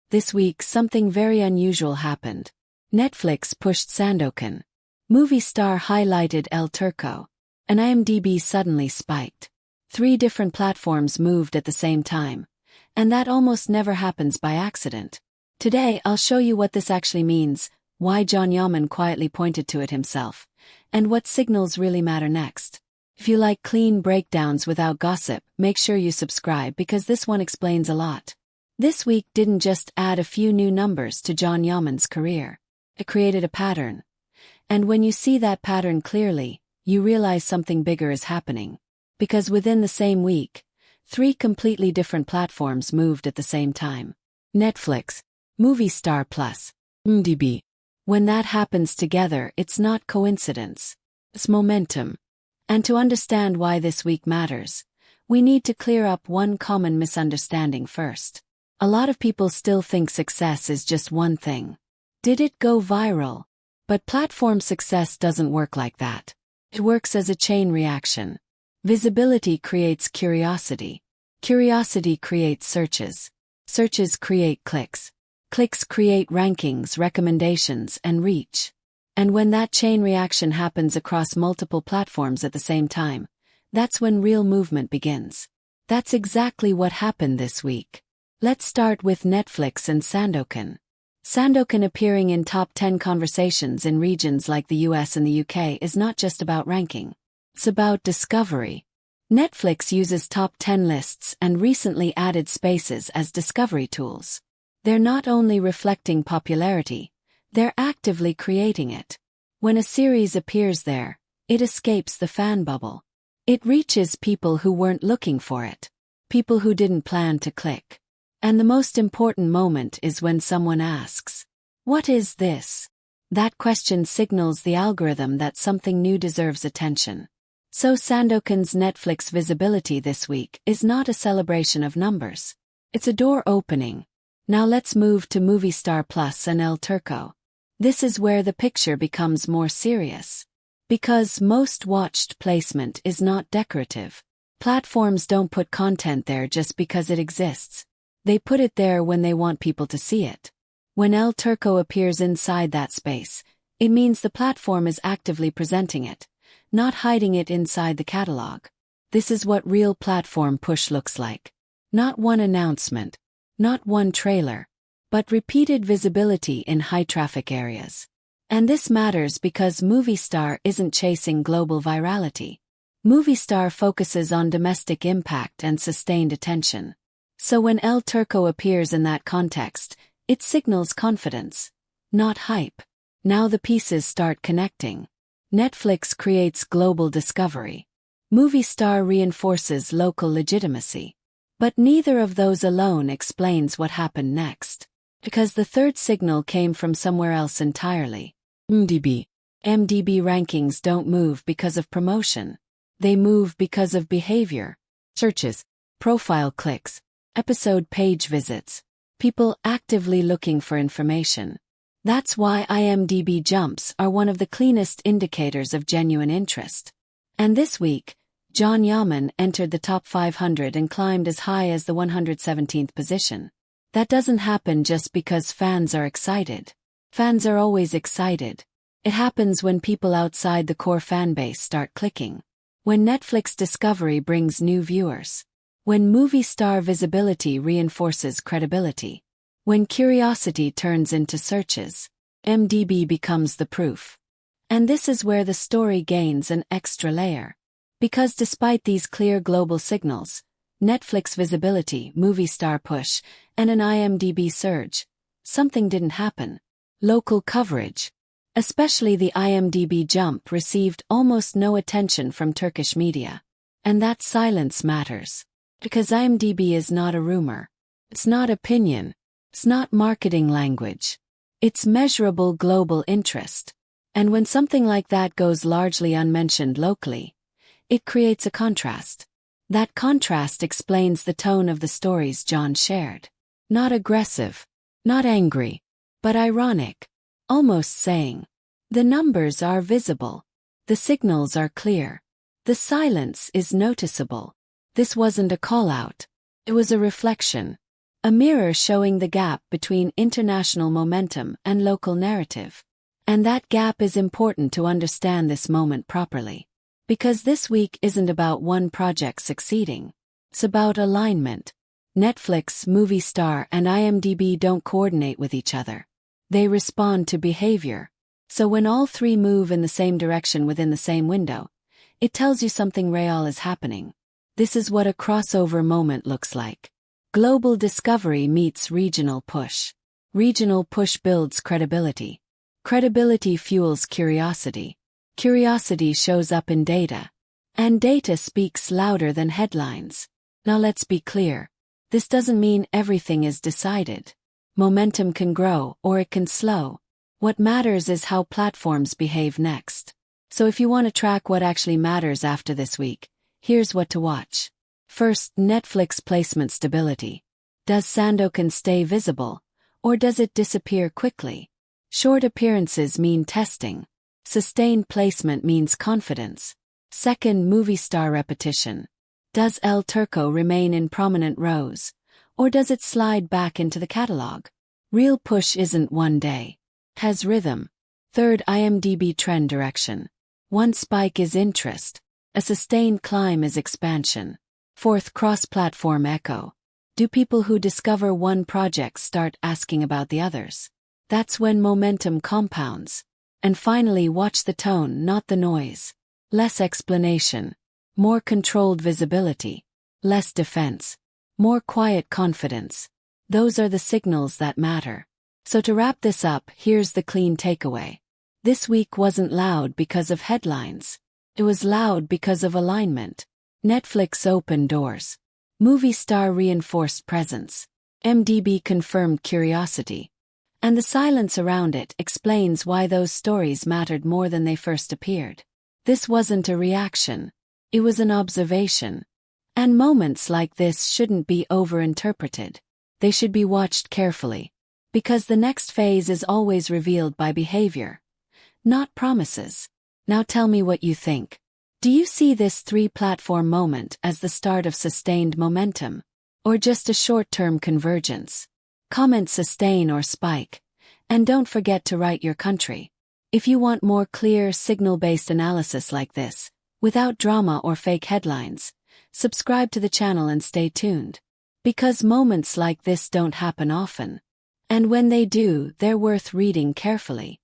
This week something very unusual happened. Netflix pushed Sandokan. Movistar highlighted El Turco. And IMDb suddenly spiked. 3 different platforms moved at the same time. And that almost never happens by accident. Today I'll show you what this actually means, why Jaan Yaman quietly pointed to it himself, and what signals really matter next. If you like clean breakdowns without gossip, make sure you subscribe because this one explains a lot. This week didn't just add a few new numbers to Jaan Yaman's career. It created a pattern. And when you see that pattern clearly, you realize something bigger is happening. Because within the same week, 3 completely different platforms moved at the same time. Netflix, Movistar Plus, IMDb. When that happens together, it's not coincidence. It's momentum. And to understand why this week matters, we need to clear up one common misunderstanding first. A lot of people still think success is just one thing. Did it go viral? But platform success doesn't work like that. It works as a chain reaction. Visibility creates curiosity. Curiosity creates searches. Searches create clicks. Clicks create rankings, recommendations, and reach. And when that chain reaction happens across multiple platforms at the same time, that's when real movement begins. That's exactly what happened this week. Let's start with Netflix and Sandokan. Sandokan appearing in top 10 conversations in regions like the US and the UK is not just about ranking. It's about discovery. Netflix uses top 10 lists and recently added spaces as discovery tools. They're not only reflecting popularity, they're actively creating it. When a series appears there, it escapes the fan bubble. It reaches people who weren't looking for it. People who didn't plan to click. And the most important moment is when someone asks, "What is this?" That question signals the algorithm that something new deserves attention. So Sandokan's Netflix visibility this week is not a celebration of numbers. It's a door opening. Now let's move to Movistar Plus and El Turco. This is where the picture becomes more serious. Because most watched placement is not decorative. Platforms don't put content there just because it exists. They put it there when they want people to see it. When El Turco appears inside that space, it means the platform is actively presenting it, not hiding it inside the catalog. This is what real platform push looks like. Not one announcement. Not one trailer, but repeated visibility in high-traffic areas. And this matters because Movistar isn't chasing global virality. Movistar focuses on domestic impact and sustained attention. So when El Turco appears in that context, it signals confidence, not hype. Now the pieces start connecting. Netflix creates global discovery. Movistar reinforces local legitimacy. But neither of those alone explains what happened next. Because the third signal came from somewhere else entirely. IMDb. IMDb rankings don't move because of promotion. They move because of behavior. Searches, profile clicks, episode page visits. People actively looking for information. That's why IMDb jumps are one of the cleanest indicators of genuine interest. And this week, Jaan Yaman entered the top 500 and climbed as high as the 117th position. That doesn't happen just because fans are excited. Fans are always excited. It happens when people outside the core fanbase start clicking. When Netflix discovery brings new viewers. When Movistar visibility reinforces credibility. When curiosity turns into searches. IMDb becomes the proof. And this is where the story gains an extra layer. Because despite these clear global signals, Netflix visibility, Movistar push, and an IMDb surge, something didn't happen. Local coverage. Especially the IMDb jump received almost no attention from Turkish media. And that silence matters. Because IMDb is not a rumor. It's not opinion. It's not marketing language. It's measurable global interest. And when something like that goes largely unmentioned locally, it creates a contrast. That contrast explains the tone of the stories Jaan shared. Not aggressive, not angry, but ironic. Almost saying, the numbers are visible. The signals are clear. The silence is noticeable. This wasn't a call-out. It was a reflection. A mirror showing the gap between international momentum and local narrative. And that gap is important to understand this moment properly. Because this week isn't about one project succeeding. It's about alignment. Netflix, Movistar, and IMDb don't coordinate with each other. They respond to behavior. So when all three move in the same direction within the same window, it tells you something real is happening. This is what a crossover moment looks like. Global discovery meets regional push. Regional push builds credibility. Credibility fuels curiosity. Curiosity shows up in data. And data speaks louder than headlines. Now let's be clear. This doesn't mean everything is decided. Momentum can grow or it can slow. What matters is how platforms behave next. So if you want to track what actually matters after this week, here's what to watch. First, Netflix placement stability. Does Sandokan stay visible, or does it disappear quickly? Short appearances mean testing. Sustained placement means confidence. Second, Movistar repetition. Does El Turco remain in prominent rows, or does it slide back into the catalog? Real push isn't one day. Has rhythm. Third, IMDb trend direction. One spike is interest. A sustained climb is expansion. Fourth, cross-platform echo. Do people who discover one project start asking about the others? That's when momentum compounds. And finally, watch the tone, not the noise. Less explanation. More controlled visibility. Less defense. More quiet confidence. Those are the signals that matter. So to wrap this up, here's the clean takeaway. This week wasn't loud because of headlines. It was loud because of alignment. Netflix opened doors. Movistar reinforced presence. IMDb confirmed curiosity. And the silence around it explains why those stories mattered more than they first appeared. This wasn't a reaction. It was an observation. And moments like this shouldn't be overinterpreted. They should be watched carefully. Because the next phase is always revealed by behavior, not promises. Now tell me what you think. Do you see this three-platform moment as the start of sustained momentum? Or just a short-term convergence? Comment sustain or spike. And don't forget to write your country. If you want more clear, signal-based analysis like this, without drama or fake headlines, subscribe to the channel and stay tuned. Because moments like this don't happen often. And when they do, they're worth reading carefully.